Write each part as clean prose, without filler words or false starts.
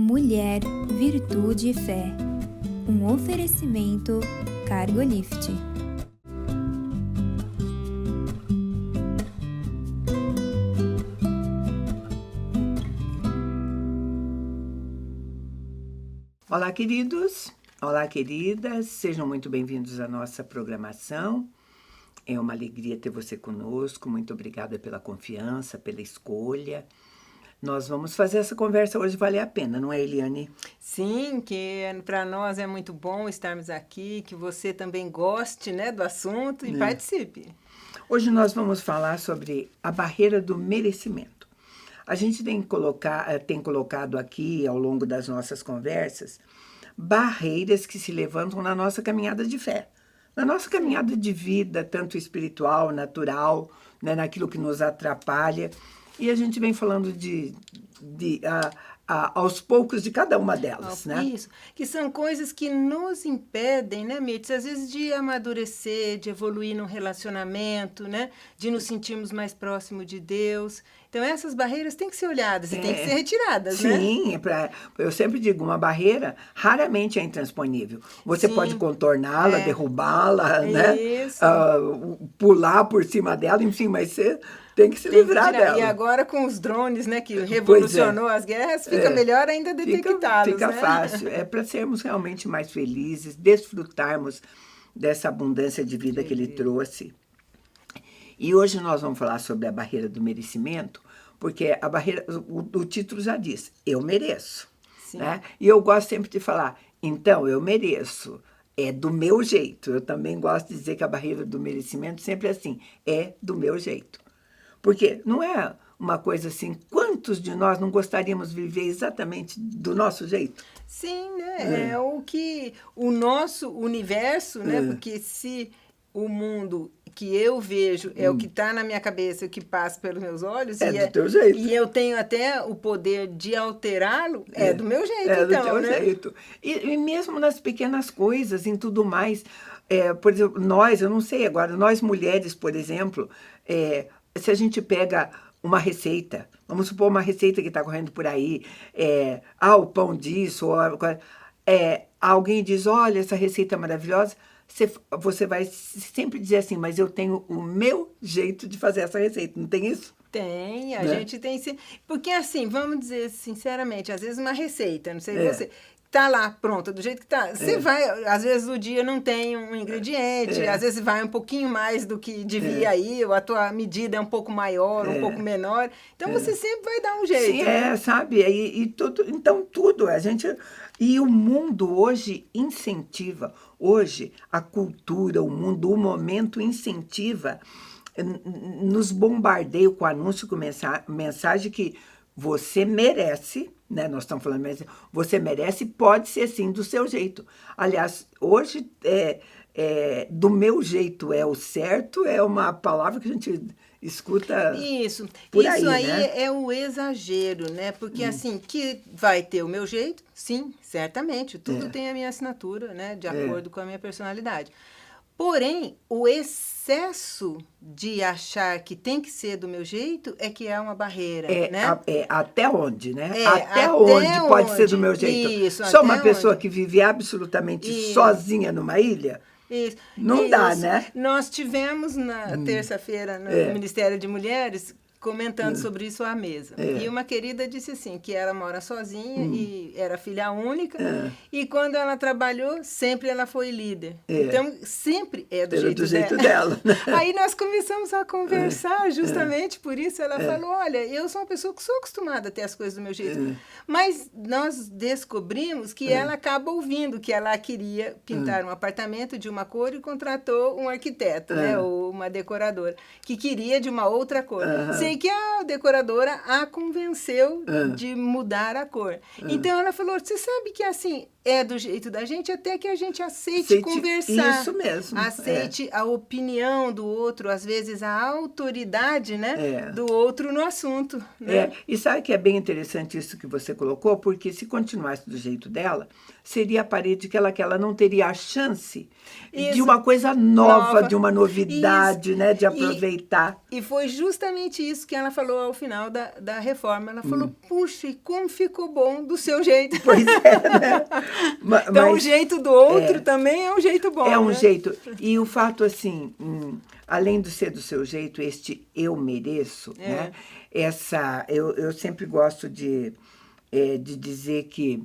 Mulher, Virtude e Fé. Um oferecimento Cargolift. Olá, queridos! Olá, queridas! Sejam muito bem-vindos à nossa programação. É uma alegria ter você conosco. Muito obrigada pela confiança, pela escolha. Nós vamos fazer essa conversa hoje valer a pena, não é, Eliane? Sim, que para nós é muito bom estarmos aqui, que você também goste, né, do assunto e participe. Hoje nós vamos falar sobre a barreira do merecimento. A gente tem colocado aqui, ao longo das nossas conversas, barreiras que se levantam na nossa caminhada de fé. Na nossa caminhada de vida, tanto espiritual, natural, né, naquilo que nos atrapalha. E a gente vem falando aos poucos de cada uma delas, né? Isso, que são coisas que nos impedem, né, Mirtz, às vezes de amadurecer, de evoluir num relacionamento, né, de nos sentirmos mais próximos de Deus. Então, essas barreiras têm que ser olhadas e têm que ser retiradas, né? Sim, eu sempre digo, uma barreira raramente é intransponível. Você pode contorná-la, derrubá-la, né? Pular por cima dela, enfim, mas você tem que se livrar dela. E agora com os drones, né, que revolucionou as guerras, fica melhor ainda detectá-los, Fica né? fácil. É para sermos realmente mais felizes, desfrutarmos dessa abundância de vida que ele trouxe. E hoje nós vamos falar sobre a barreira do merecimento, porque a barreira, o título já diz, eu mereço. Né? E eu gosto sempre de falar, então, eu mereço. É do meu jeito. Eu também gosto de dizer que a barreira do merecimento sempre é assim, é do meu jeito. Porque não é uma coisa assim, quantos de nós não gostaríamos de viver exatamente do nosso jeito? Sim, né? É o que o nosso universo, né? Porque se o mundo que eu vejo é o que está na minha cabeça, o que passa pelos meus olhos, do teu jeito. E eu tenho até o poder de alterá-lo, é do meu jeito, então, do teu jeito. E mesmo nas pequenas coisas, em tudo mais, por exemplo, eu não sei agora, nós mulheres, por exemplo, se a gente pega uma receita, vamos supor uma receita que está correndo por aí, o pão disso, alguém diz, olha, essa receita é maravilhosa, você vai sempre dizer assim, mas eu tenho o meu jeito de fazer essa receita, não tem isso? Tem, a gente tem sim. Porque assim, vamos dizer sinceramente, às vezes uma receita, não sei você, tá lá pronta, do jeito que tá. Você vai, às vezes o dia não tem um ingrediente, às vezes vai um pouquinho mais do que devia ir, ou a tua medida é um pouco maior, um pouco menor. Então você sempre vai dar um jeito. Sim, né? Sabe? E tudo, então tudo, a gente. E o mundo hoje incentiva, hoje a cultura, o mundo, o momento incentiva, nos bombardeia com anúncio, com mensagem que você merece, né? Nós estamos falando, mas você merece, pode ser sim do seu jeito. Aliás, hoje, do meu jeito é o certo, é uma palavra que a gente escuta por aí, né? É o exagero, né? Porque assim, que vai ter o meu jeito, sim, certamente, tudo tem a minha assinatura, né? De acordo com a minha personalidade. Porém, o excesso de achar que tem que ser do meu jeito é que é uma barreira, né? Até onde, né? Até onde pode ser do meu jeito? Isso, sou uma pessoa que vive absolutamente sozinha numa ilha? Isso. Não dá, né? Nós tivemos na terça-feira no Ministério de Mulheres comentando sobre isso à mesa. E uma querida disse assim, que ela mora sozinha e era filha única, e quando ela trabalhou, sempre ela foi líder. Então, sempre é do jeito dela. Aí nós começamos a conversar justamente por isso. Ela falou, olha, eu sou uma pessoa que sou acostumada a ter as coisas do meu jeito. Mas nós descobrimos que ela acaba ouvindo que ela queria pintar um apartamento de uma cor e contratou um arquiteto, né, ou uma decoradora, que queria de uma outra cor. Sei que a decoradora a convenceu de mudar a cor. Então, ela falou, você sabe que assim, é do jeito da gente até que a gente aceite conversar. Isso mesmo. Aceite a opinião do outro, às vezes a autoridade, né, do outro no assunto. Né? E sabe que é bem interessante isso que você colocou, porque se continuasse do jeito dela, seria aparente que ela não teria a chance de uma coisa nova, de uma novidade, né, de aproveitar. E foi justamente isso isso que ela falou ao final da reforma. Ela falou, puxa, e como ficou bom do seu jeito. Pois é, né? Então, o jeito do outro também é um jeito bom, É um né? jeito. E o fato, assim, além de ser do seu jeito, este eu mereço, né? Eu sempre gosto de dizer que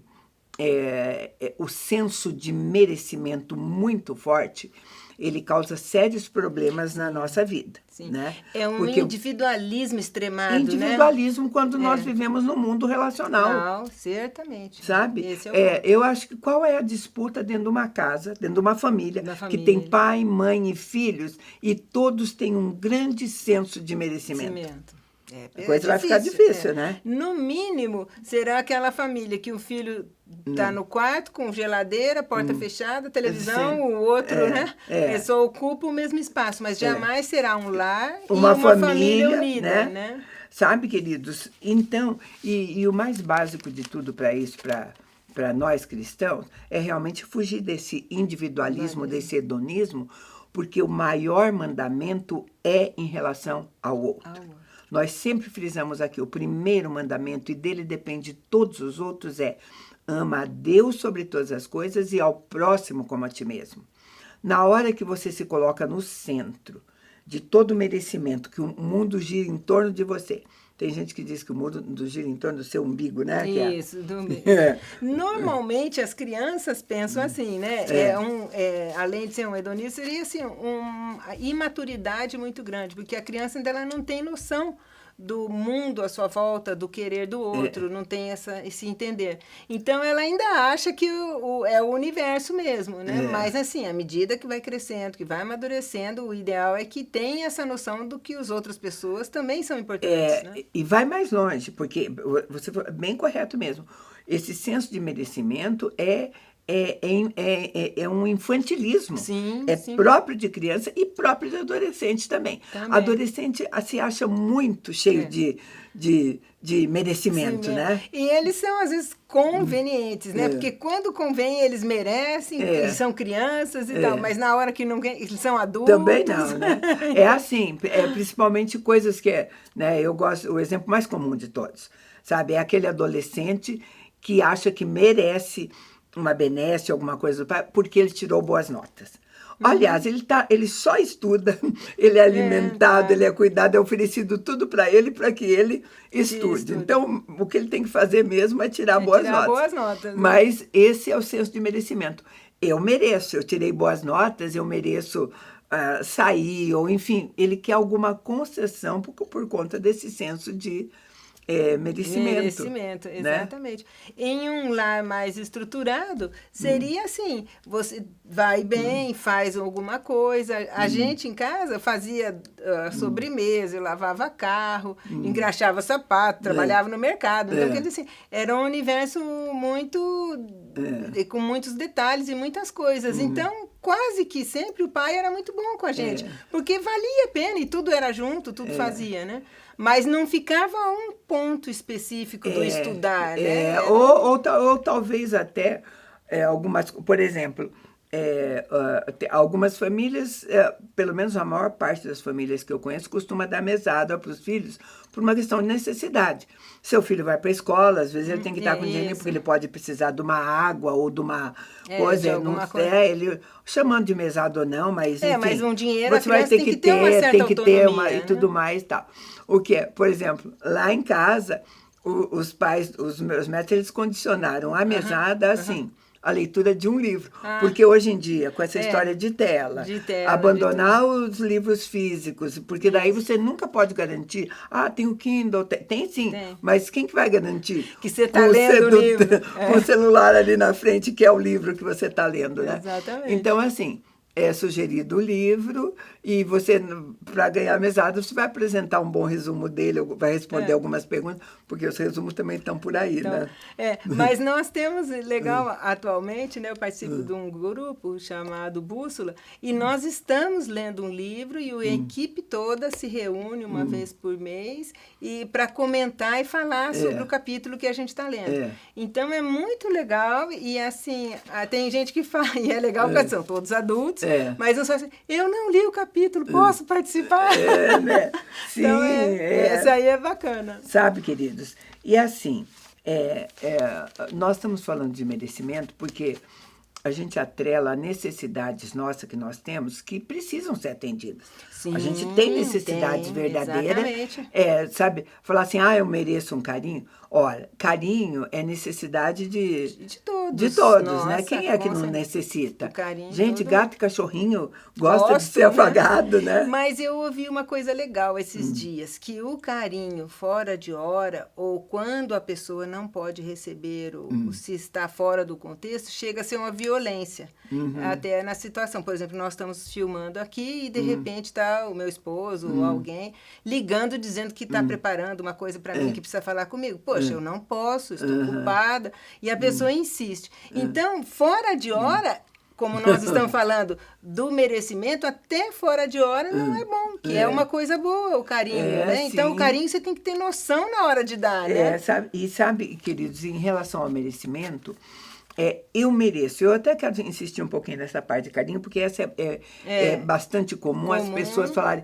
o senso de merecimento muito forte, ele causa sérios problemas na nossa vida. Sim. Né? É um porque individualismo extremado, individualismo, né? quando nós vivemos no mundo relacional. Não, certamente. Sabe? Esse é o ponto. Eu acho que qual é a disputa dentro de uma casa, dentro de uma família, que tem pai, mãe e filhos, e todos têm um grande senso de merecimento. A coisa vai ficar difícil, né? No mínimo, será aquela família que o filho está no quarto com geladeira, porta fechada, televisão, Sim. o outro, né? Só ocupa o mesmo espaço, mas jamais será um lar uma e uma família unida, né? Sabe, queridos? Então, e o mais básico de tudo para isso, para nós cristãos, é realmente fugir desse individualismo, desse hedonismo, porque o maior mandamento é em relação ao outro. Nós sempre frisamos aqui, o primeiro mandamento, e dele depende de todos os outros, ama a Deus sobre todas as coisas e ao próximo como a ti mesmo. Na hora que você se coloca no centro de todo o merecimento, que o mundo gira em torno de você. Tem gente que diz que o mundo gira em torno do seu umbigo, né? Isso, do umbigo. Normalmente, as crianças pensam assim, né? Além de ser um hedonismo, seria assim, uma imaturidade muito grande, porque a criança ainda ela não tem noção do mundo à sua volta, do querer do outro, não tem esse entender. Então, ela ainda acha que é o universo mesmo, né? Mas, assim, à medida que vai crescendo, que vai amadurecendo, o ideal é que tenha essa noção do que as outras pessoas também são importantes, né? E vai mais longe, porque você foi bem correto mesmo. Esse senso de merecimento é um infantilismo. Sim, próprio de criança e próprio de adolescente também. Adolescente se acha muito cheio de merecimento, né? E eles são, às vezes, convenientes, né? Porque quando convém, eles merecem, eles são crianças e tal, mas na hora que não eles são adultos. Também não, né? É assim, principalmente coisas que né? Eu gosto, o exemplo mais comum de todos, sabe? É aquele adolescente que acha que merece uma benesse, alguma coisa do pai, porque ele tirou boas notas. Aliás, ele só estuda, ele é alimentado, ele é cuidado, é oferecido tudo para que ele estude. Então, o que ele tem que fazer mesmo é tirar boas notas. Né? Mas esse é o senso de merecimento. Eu mereço, eu tirei boas notas, eu mereço sair, ou enfim, ele quer alguma concessão por conta desse senso de merecimento, exatamente. Né? Em um lar mais estruturado, seria assim, você vai bem, faz alguma coisa. A gente em casa fazia sobremesa, eu lavava carro, engraxava sapato, trabalhava no mercado. Então, quer dizer assim, era um universo muito com muitos detalhes e muitas coisas. Então, quase que sempre o pai era muito bom com a gente, porque valia a pena e tudo era junto, tudo fazia, né? Mas não ficava um ponto específico do estudar, né? Ou talvez até algumas, por exemplo, algumas famílias, pelo menos a maior parte das famílias que eu conheço, costuma dar mesada para os filhos por uma questão de necessidade. Seu filho vai para a escola, às vezes ele tem que estar com dinheiro porque ele pode precisar de uma água ou de uma coisa. Ele chamando de mesada ou não, mas enfim, mas um dinheiro você vai ter que ter, uma certa autonomia, e tudo mais e tal. O que por exemplo, lá em casa, os pais, os meus médicos, eles condicionaram a mesada assim, a leitura de um livro. Porque hoje em dia, com essa história de tela, abandonar os livros físicos, porque daí você nunca pode garantir, tem o Kindle, tem sim, mas quem que vai garantir? Que você está lendo o livro. Com o celular ali na frente, que é o livro que você está lendo, né? Exatamente. Então, assim, é sugerido o livro e você, para ganhar mesada, você vai apresentar um bom resumo dele, vai responder algumas perguntas, porque os resumos também estão por aí, né? Mas nós temos, legal, atualmente, né, eu participo de um grupo chamado Bússola, e nós estamos lendo um livro e a equipe toda se reúne uma vez por mês para comentar e falar sobre o capítulo que a gente está lendo. Então, é muito legal e, assim, tem gente que fala, e é legal porque são todos adultos, mas não só assim, eu não li o capítulo, posso participar? Né? Sim, Então, essa aí é bacana. Sabe, queridos? E assim, nós estamos falando de merecimento porque a gente atrela necessidades nossas que nós temos que precisam ser atendidas. Sim, a gente tem necessidades verdadeiras. Sabe? Falar assim, eu mereço um carinho. Olha, carinho é necessidade de todos, nossa, né? Quem é que não necessita? Gente, todo... gato e cachorrinho gosta de ser afagado, né? Mas eu ouvi uma coisa legal esses dias, que o carinho fora de hora, ou quando a pessoa não pode receber, ou se está fora do contexto, chega a ser uma violência. Até na situação. Por exemplo, nós estamos filmando aqui e, de repente, está o meu esposo ou alguém ligando, dizendo que está preparando uma coisa para mim, que precisa falar comigo. Poxa, eu não posso, estou ocupada. E a pessoa insiste. Então, fora de hora, como nós estamos falando do merecimento, até fora de hora não é bom, que é uma coisa boa o carinho, né? Então, o carinho você tem que ter noção na hora de dar, né? Sabe, queridos, em relação ao merecimento, eu mereço. Eu até quero insistir um pouquinho nessa parte de carinho, porque essa é bastante comum as pessoas falarem,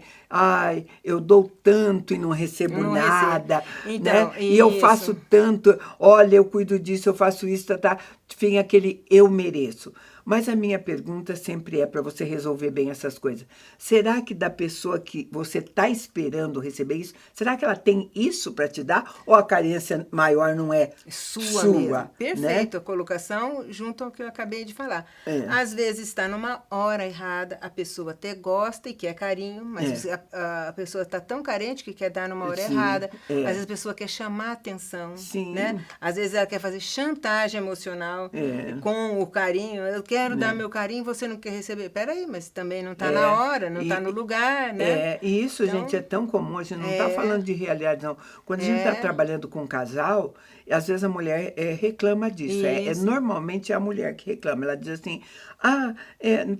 eu dou tanto e não recebo nada, então, né? E eu faço tanto, olha, eu cuido disso, eu faço isso, tá? Enfim, aquele eu mereço. Mas a minha pergunta sempre é para você resolver bem essas coisas. Será que da pessoa que você está esperando receber isso, será que ela tem isso para te dar? Ou a carência maior não é sua mesmo? Perfeito, né? A colocação junto ao que eu acabei de falar. Às vezes está numa hora errada, a pessoa até gosta e quer carinho, mas a pessoa está tão carente que quer dar numa hora errada. Às vezes a pessoa quer chamar atenção, né? Às vezes ela quer fazer chantagem emocional com o carinho. Eu quero dar meu carinho, você não quer receber. Peraí, mas também não está na hora, não está no lugar, né? E isso, então, gente, é tão comum. A gente não está falando de realidade, não. Quando a gente está trabalhando com um casal, às vezes a mulher reclama disso. Normalmente é a mulher que reclama. Ela diz assim,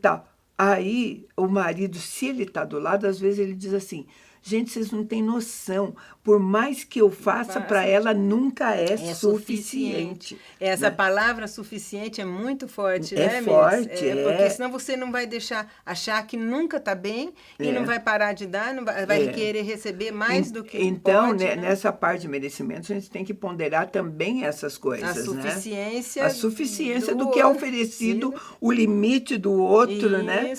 tal. Aí, o marido, se ele está do lado, às vezes ele diz assim, gente, vocês não têm noção. Por mais que eu faça para ela, nunca é suficiente. Essa palavra suficiente é muito forte, né? É forte, Porque senão você não vai achar que nunca está bem e não vai parar de dar, não vai querer receber mais do que então, pode. Então, nessa parte de merecimento, a gente tem que ponderar também essas coisas, a suficiência, né? A suficiência do que é oferecido, o limite do outro, né?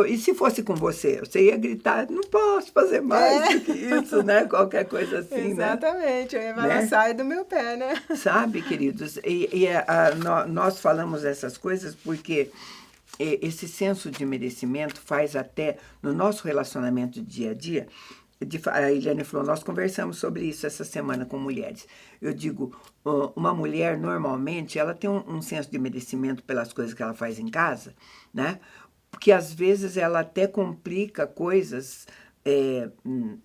E se fosse com você? Você ia gritar, não posso fazer mais do que isso, né? Qualquer coisa assim, exatamente, eu ia falar, sai do meu pé, né? Sabe, queridos, nós falamos essas coisas porque esse senso de merecimento faz até no nosso relacionamento dia a dia. A Eliane falou, nós conversamos sobre isso essa semana com mulheres. Eu digo, uma mulher normalmente ela tem um senso de merecimento pelas coisas que ela faz em casa, né? Porque às vezes ela até complica coisas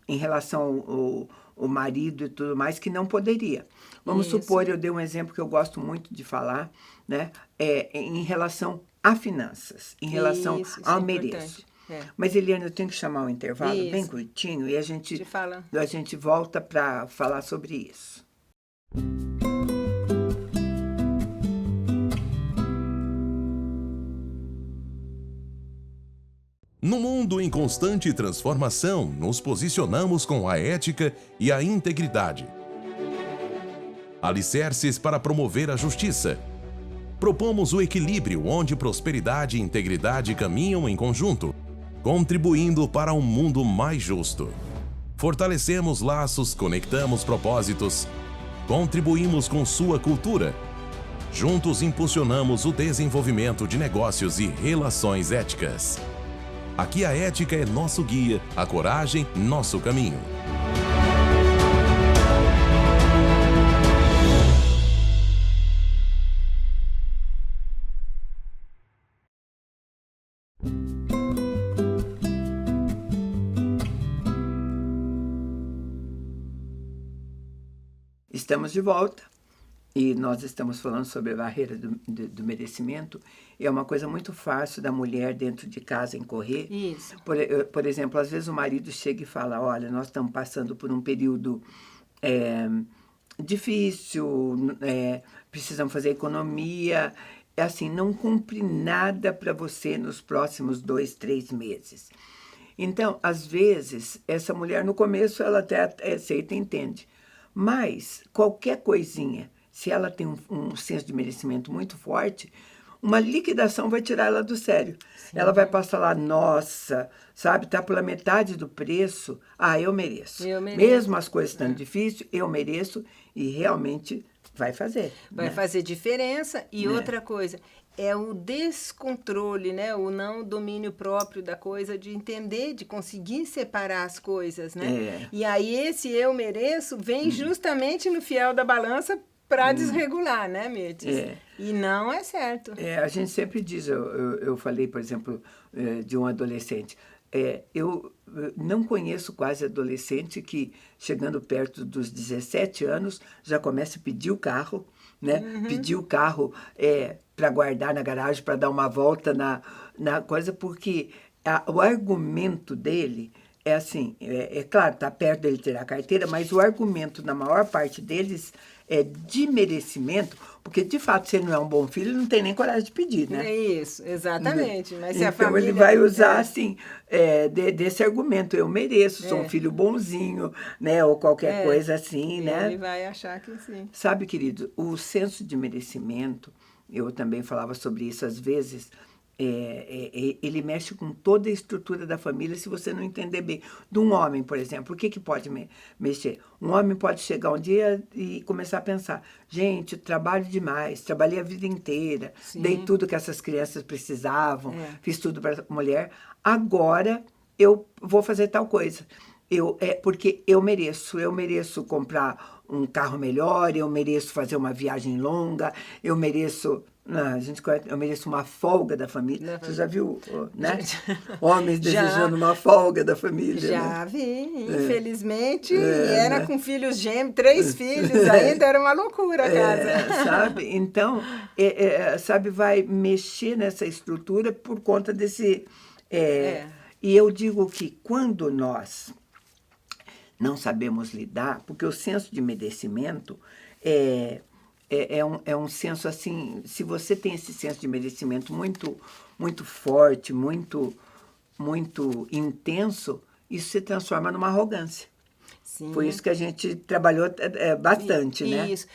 em relação ao marido e tudo mais, que não poderia. Vamos supor, eu dei um exemplo que eu gosto muito de falar, né? Em relação a finanças, em relação ao mereço. Mas, Eliane, eu tenho que chamar um intervalo bem curtinho e a gente volta para falar sobre isso. No mundo em constante transformação, nos posicionamos com a ética e a integridade. Alicerces para promover a justiça. Propomos o equilíbrio onde prosperidade e integridade caminham em conjunto, contribuindo para um mundo mais justo. Fortalecemos laços, conectamos propósitos, contribuímos com sua cultura. Juntos impulsionamos o desenvolvimento de negócios e relações éticas. Aqui a ética é nosso guia, a coragem, nosso caminho. Estamos de volta. E nós estamos falando sobre a barreira do merecimento. É uma coisa muito fácil da mulher dentro de casa incorrer. Isso. Por exemplo, às vezes o marido chega e fala, olha, nós estamos passando por um período difícil, precisamos fazer economia, assim, não cumpre nada para você nos próximos 2, 3 meses. Então, às vezes, essa mulher, no começo, ela até aceita e entende. Mas, qualquer coisinha, se ela tem um senso de merecimento muito forte, uma liquidação vai tirar ela do sério. Sim. Ela vai passar lá, nossa, sabe, tá pela metade do preço, eu mereço. Mesmo as coisas estando difíceis, eu mereço, e realmente vai fazer. Vai fazer diferença. E outra coisa, é o descontrole, né? O não domínio próprio da coisa, de entender, de conseguir separar as coisas, né? E aí esse eu mereço vem justamente no fiel da balança para desregular, né, Mirtes? E não é certo. A gente sempre diz, eu falei, por exemplo, de um adolescente, eu não conheço quase adolescente que, chegando perto dos 17 anos, já começa a pedir o carro, né? Pedir o carro para guardar na garagem, para dar uma volta na coisa, porque o argumento dele é assim, claro, está perto dele ter a carteira, mas o argumento, na maior parte deles, é de merecimento, porque, de fato, se ele não é um bom filho, ele não tem nem coragem de pedir, né? É isso, exatamente. Mas se então, a família... ele vai usar, assim, desse argumento, eu mereço, sou um filho bonzinho, né? Ou qualquer coisa assim, né? Ele vai achar que sim. Sabe, querido, o senso de merecimento, eu também falava sobre isso às vezes, ele mexe com toda a estrutura da família se você não entender bem. De um homem, por exemplo, o que pode mexer? Um homem pode chegar um dia e começar a pensar, gente, trabalho demais, trabalhei a vida inteira, dei tudo que essas crianças precisavam, fiz tudo para a mulher, agora eu vou fazer tal coisa. Porque eu mereço comprar um carro melhor, eu mereço fazer uma viagem longa, eu mereço... eu mereço uma folga da família. Você já viu, né? Homens desejando uma folga da família. Já vi, infelizmente. E era com filhos gêmeos, 3 filhos, ainda era uma loucura a casa. Sabe? Então, sabe, vai mexer nessa estrutura por conta desse... E eu digo que quando nós não sabemos lidar, porque o senso de merecimento é um senso assim, se você tem esse senso de merecimento muito, muito forte, muito, muito intenso, isso se transforma numa arrogância. Sim. Foi isso que a gente trabalhou bastante, né? Isso.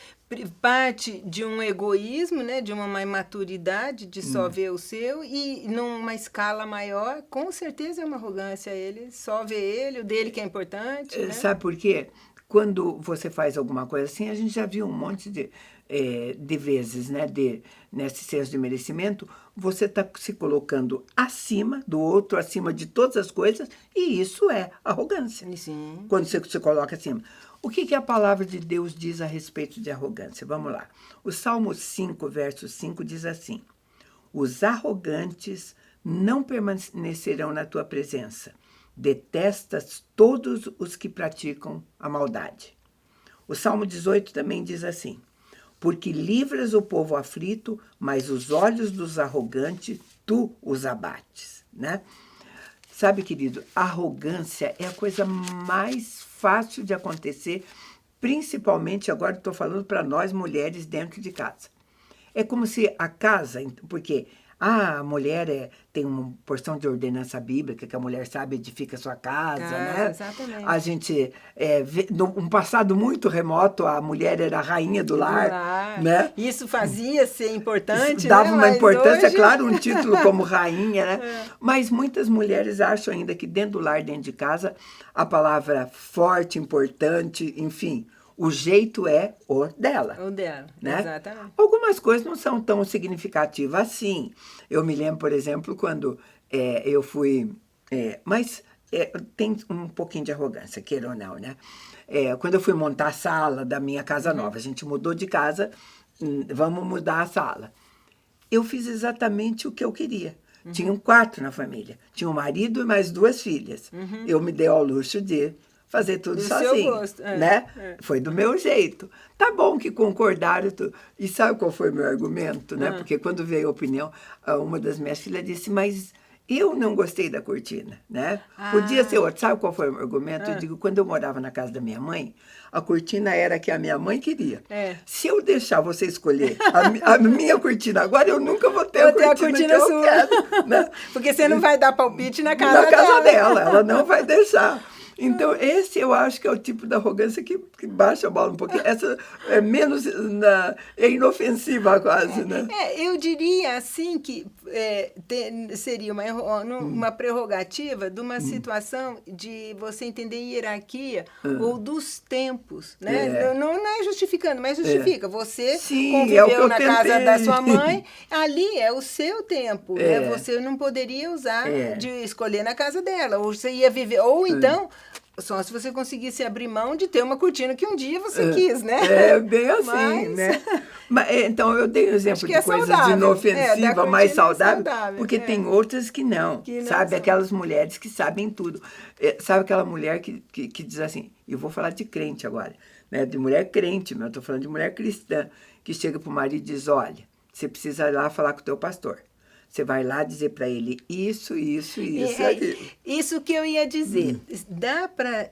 Parte de um egoísmo, né? De uma imaturidade de só ver o seu, e numa escala maior, com certeza é uma arrogância. Ele só vê ele, o dele que é importante, né? Sabe por quê? Quando você faz alguma coisa assim, a gente já viu um monte de vezes, né, nesse senso de merecimento, você está se colocando acima do outro, acima de todas as coisas, e isso é arrogância. Sim. Quando você se coloca acima. O que a palavra de Deus diz a respeito de arrogância? Vamos lá. O Salmo 5, verso 5 diz assim, os arrogantes não permanecerão na tua presença. Detestas todos os que praticam a maldade. O Salmo 18 também diz assim, porque livras o povo aflito, mas os olhos dos arrogantes, tu os abates, né? Sabe, querido, arrogância é a coisa mais fácil de acontecer, principalmente, agora estou falando para nós mulheres dentro de casa. É como se a casa, porque a mulher tem uma porção de ordenança bíblica, que a mulher sabe, edifica a sua casa, né? Exatamente. A gente, num passado muito remoto, a mulher era a rainha do lar, né? Isso fazia ser importante, isso dava uma importância, hoje... claro, um título como rainha, né? Mas muitas mulheres acham ainda que dentro do lar, dentro de casa, a palavra forte, importante, enfim... O jeito é o dela. O dela, né? Exatamente. Algumas coisas não são tão significativas assim. Eu me lembro, por exemplo, quando eu fui... mas tem um pouquinho de arrogância, queira ou não, né? Quando eu fui montar a sala da minha casa nova, a gente mudou de casa, vamos mudar a sala. Eu fiz exatamente o que eu queria. Tinha um quarto na família. Tinha um marido e mais 2 filhas. Eu me dei ao luxo de... fazer tudo sozinho, seu gosto, né? Foi do meu jeito. Tá bom que concordaram. E sabe qual foi o meu argumento, né? Porque quando veio a opinião, uma das minhas filhas disse, mas Eu não gostei da cortina, né? Podia ser outro. Sabe qual foi o meu argumento? Eu digo, quando eu morava na casa da minha mãe, a cortina era a que a minha mãe queria. Se eu deixar você escolher a minha cortina agora, eu nunca vou ter a cortina que eu quero. Né? Porque você não vai dar palpite na casa dela. Ela não vai deixar. Então, esse eu acho que é o tipo de arrogância que baixa a bola um pouquinho. Essa é menos... é inofensiva quase, né? Eu diria, assim, que seria uma prerrogativa de uma situação de você entender hierarquia ou dos tempos, né? Não é justificando, mas justifica. Você conviveu na casa da sua mãe, ali é o seu tempo, né? Você não poderia usar de escolher na casa dela, ou você ia viver... Ou então... Só se você conseguisse abrir mão de ter uma cortina que um dia você quis, né? É bem assim, né? Então, eu dei um exemplo de coisas inofensivas, mais saudável, porque tem outras que não, sabe? Aquelas mulheres que sabem tudo. Sabe aquela mulher que diz assim, eu vou falar de crente agora, né? De mulher crente, mas eu estou falando de mulher cristã, que chega para o marido e diz, olha, você precisa ir lá falar com o teu pastor. Você vai lá dizer para ele isso. Isso que eu ia dizer. Dá para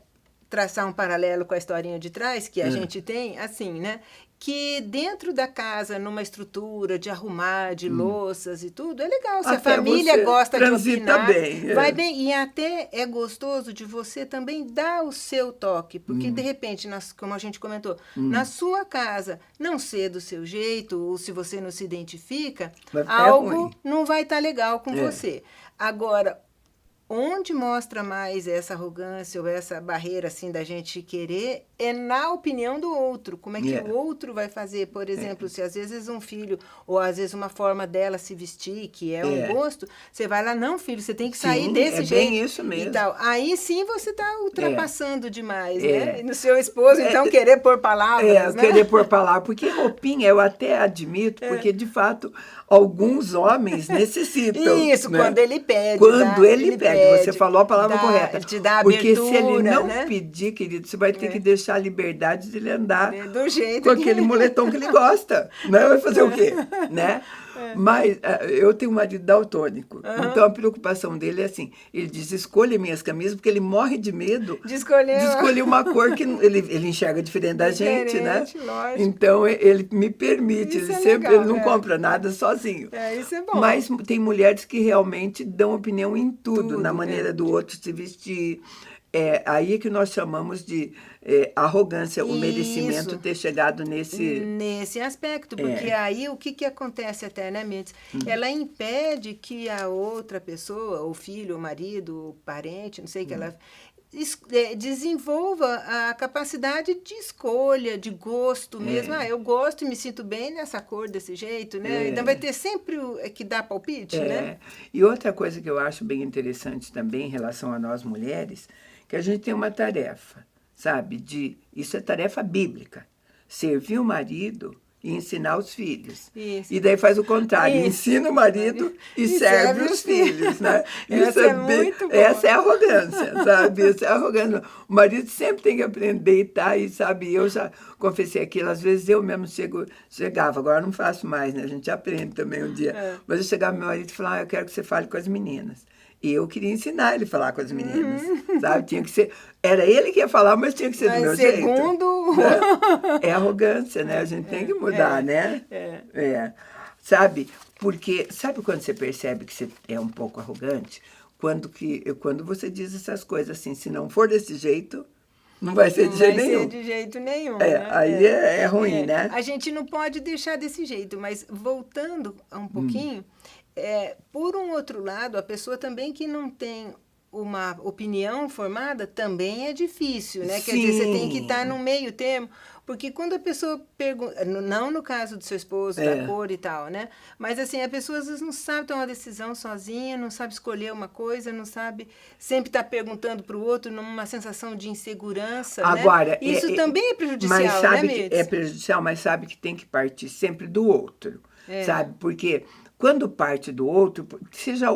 traçar um paralelo com a historinha de trás que a gente tem, assim, né? Que dentro da casa, numa estrutura de arrumar, de louças e tudo, é legal. Se até a família gosta de opinar, bem, vai bem. E até é gostoso de você também dar o seu toque. Porque, de repente, como a gente comentou, na sua casa, não ser do seu jeito, ou se você não se identifica, algo não vai estar legal com você. Agora, onde mostra mais essa arrogância ou essa barreira assim da gente querer é na opinião do outro. Como é que o outro vai fazer? Por exemplo, se às vezes um filho ou às vezes uma forma dela se vestir, que é um gosto, você vai lá, não, filho, você tem que sair desse jeito. Bem isso mesmo. E tal. Aí sim você está ultrapassando demais, né? E no seu esposo, então, querer pôr palavras, né? Querer pôr palavras. Porque roupinha eu até admito, porque de fato alguns homens necessitam. Isso, né? Quando ele pede. Quando ele pede. Você falou a palavra correta. Te dá porque abertura, se ele não né? pedir, querido, você vai ter que deixar a liberdade de ele andar do jeito com aquele moletom que ele gosta. Né? Vai fazer o quê? Né? Mas eu tenho um marido daltônico. Então a preocupação dele é assim: ele diz, escolha minhas camisas, porque ele morre de medo de escolher uma cor que ele enxerga diferente da gente, né? Lógico. Então ele me permite, ele não compra nada sozinho. Isso é bom. Mas tem mulheres que realmente dão opinião em tudo na maneira do outro se vestir. Aí que nós chamamos de arrogância, o merecimento ter chegado nesse aspecto, porque aí o que acontece até, né, Mirtz? Ela impede que a outra pessoa, o filho, o marido, o parente, não sei, que ela desenvolva a capacidade de escolha, de gosto mesmo. Eu gosto e me sinto bem nessa cor, desse jeito, né? Então vai ter sempre que dar palpite, né? E outra coisa que eu acho bem interessante também em relação a nós mulheres, que a gente tem uma tarefa, sabe? Isso é tarefa bíblica. Servir o marido e ensinar os filhos. Isso. E daí faz o contrário, ensina o marido e serve os filhos, né? Isso muito bom. Essa é a arrogância, sabe? Isso é a arrogância. O marido sempre tem que aprender e tá, e sabe, eu já confessei aquilo, às vezes eu mesmo chegava, agora não faço mais, né? A gente aprende também um dia. Mas eu chegava pro meu marido e falava, eu quero que você fale com as meninas. E eu queria ensinar ele a falar com as meninas, sabe? Tinha que ser... Era ele que ia falar, mas tinha que ser do meu jeito. Né? É arrogância, né? A gente tem que mudar, né? Sabe? Porque... Sabe quando você percebe que você é um pouco arrogante? Quando você diz essas coisas assim, se não for desse jeito... Não vai ser de jeito nenhum. Não vai ser de jeito nenhum. Né? Aí é ruim, né? A gente não pode deixar desse jeito, mas voltando um pouquinho... por um outro lado, a pessoa também que não tem uma opinião formada também é difícil, né? Quer dizer, você tem que estar no meio termo, porque quando a pessoa pergunta, não no caso do seu esposo, da cor e tal, né? Mas assim, a pessoa às vezes não sabe tomar uma decisão sozinha, não sabe escolher uma coisa, não sabe, sempre está perguntando para o outro numa sensação de insegurança, agora, né? Isso também é prejudicial, mas sabe, né, que é prejudicial, mas sabe que tem que partir sempre do outro, sabe? Porque... Quando parte do outro, seja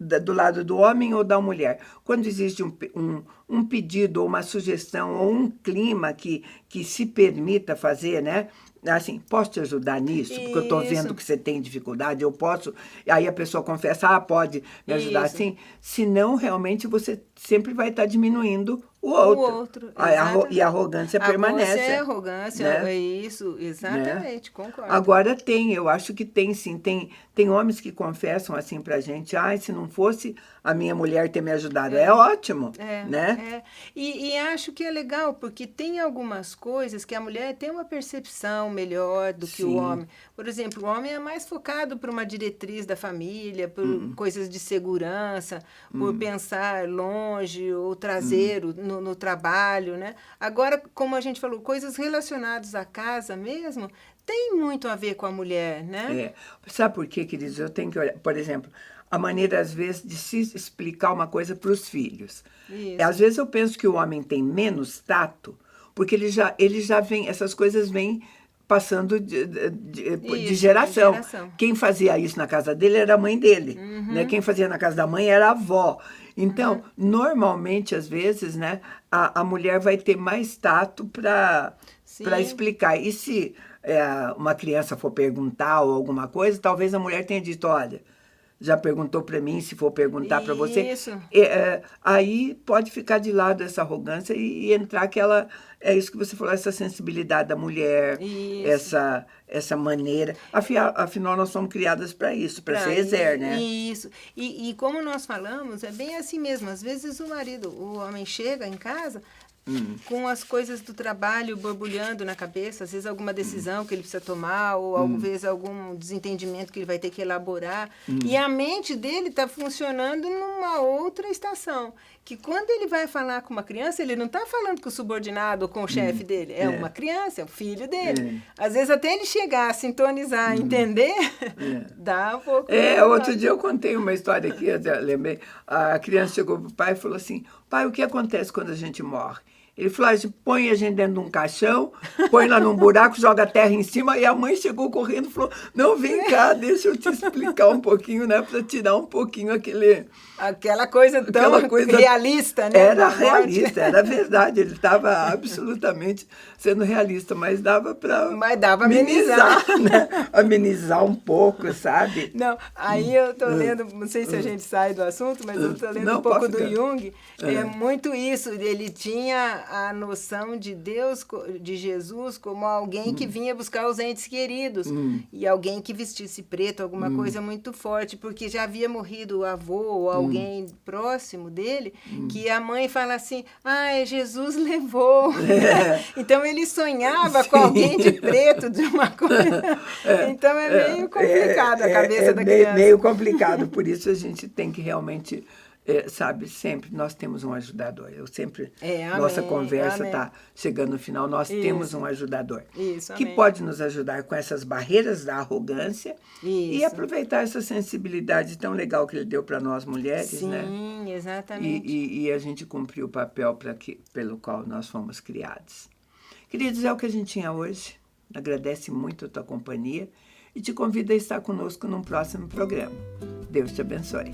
do lado do homem ou da mulher, quando existe um pedido ou uma sugestão ou um clima que se permita fazer, né? assim, posso te ajudar nisso? Porque eu estou vendo Isso. que você tem dificuldade, eu posso... Aí a pessoa confessa, pode me ajudar Isso. assim? Senão, realmente, você sempre vai estar diminuindo o outro. E a arrogância permanece. É arrogância, né? é isso, exatamente, concordo. Agora eu acho que tem sim, tem homens que confessam assim pra gente, se não fosse a minha mulher ter me ajudado, é ótimo, né? E acho que é legal, porque tem algumas coisas que a mulher tem uma percepção melhor do que o homem. Por exemplo, o homem é mais focado por uma diretriz da família, por coisas de segurança, por pensar longe ou traseiro no trabalho, né? Agora, como a gente falou, coisas relacionadas à casa mesmo, tem muito a ver com a mulher, né? Sabe por quê, queridos? Eu tenho que olhar, por exemplo, a maneira, às vezes, de se explicar uma coisa para os filhos. Isso. Às vezes eu penso que o homem tem menos tato, porque ele já vem, essas coisas vêm passando de geração. Quem fazia isso na casa dele era a mãe dele. Né? Quem fazia na casa da mãe era a avó. Então, normalmente, às vezes, né, a mulher vai ter mais tato para explicar. E se uma criança for perguntar ou alguma coisa, talvez a mulher tenha dito, olha, já perguntou para mim, se for perguntar para você. Aí pode ficar de lado essa arrogância e entrar aquela... É isso que você falou, essa sensibilidade da mulher, essa maneira. Afinal, nós somos criadas para isso, para ser exer, né? Isso. E como nós falamos, é bem assim mesmo. Às vezes o homem chega em casa... com as coisas do trabalho borbulhando na cabeça, às vezes alguma decisão que ele precisa tomar, ou às vezes algum desentendimento que ele vai ter que elaborar. E a mente dele está funcionando numa outra estação. Que quando ele vai falar com uma criança, ele não está falando com o subordinado ou com o chefe dele. É uma criança, é o filho dele. Às vezes até ele chegar a sintonizar, entender, dá um pouco... Outro dia eu contei uma história aqui, eu lembrei. A criança chegou para o pai e falou assim, pai, o que acontece quando a gente morre? Ele falou, põe a gente dentro de um caixão, põe lá num buraco, joga a terra em cima, e a mãe chegou correndo e falou, não, vem cá, deixa eu te explicar um pouquinho, né, para tirar um pouquinho aquela coisa tão realista, né? Era realista, era verdade, ele estava absolutamente sendo realista, mas dava para amenizar, né? Amenizar um pouco, sabe? Não, aí eu estou lendo, não sei se a gente sai do assunto, mas eu estou lendo um pouco do Jung, é muito isso, ele tinha a noção de Deus, de Jesus, como alguém que vinha buscar os entes queridos, e alguém que vestisse preto, alguma coisa muito forte, porque já havia morrido o avô ou alguém próximo dele, que a mãe fala assim, Jesus levou. Então ele sonhava com alguém de preto, de uma coisa. Então é meio complicado a cabeça da criança. Meio complicado, por isso a gente tem que realmente... sabe, sempre nós temos um ajudador. Nossa conversa está chegando no final, nós temos um ajudador que pode nos ajudar com essas barreiras da arrogância e aproveitar essa sensibilidade tão legal que ele deu para nós mulheres, né? Sim, exatamente. E a gente cumpriu o papel pelo qual nós fomos criados. Queridos, é o que a gente tinha hoje. Agradece muito a tua companhia e te convido a estar conosco num próximo programa. Deus te abençoe.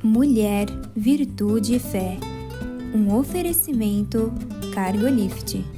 Mulher, Virtude e Fé. Um oferecimento Cargolift.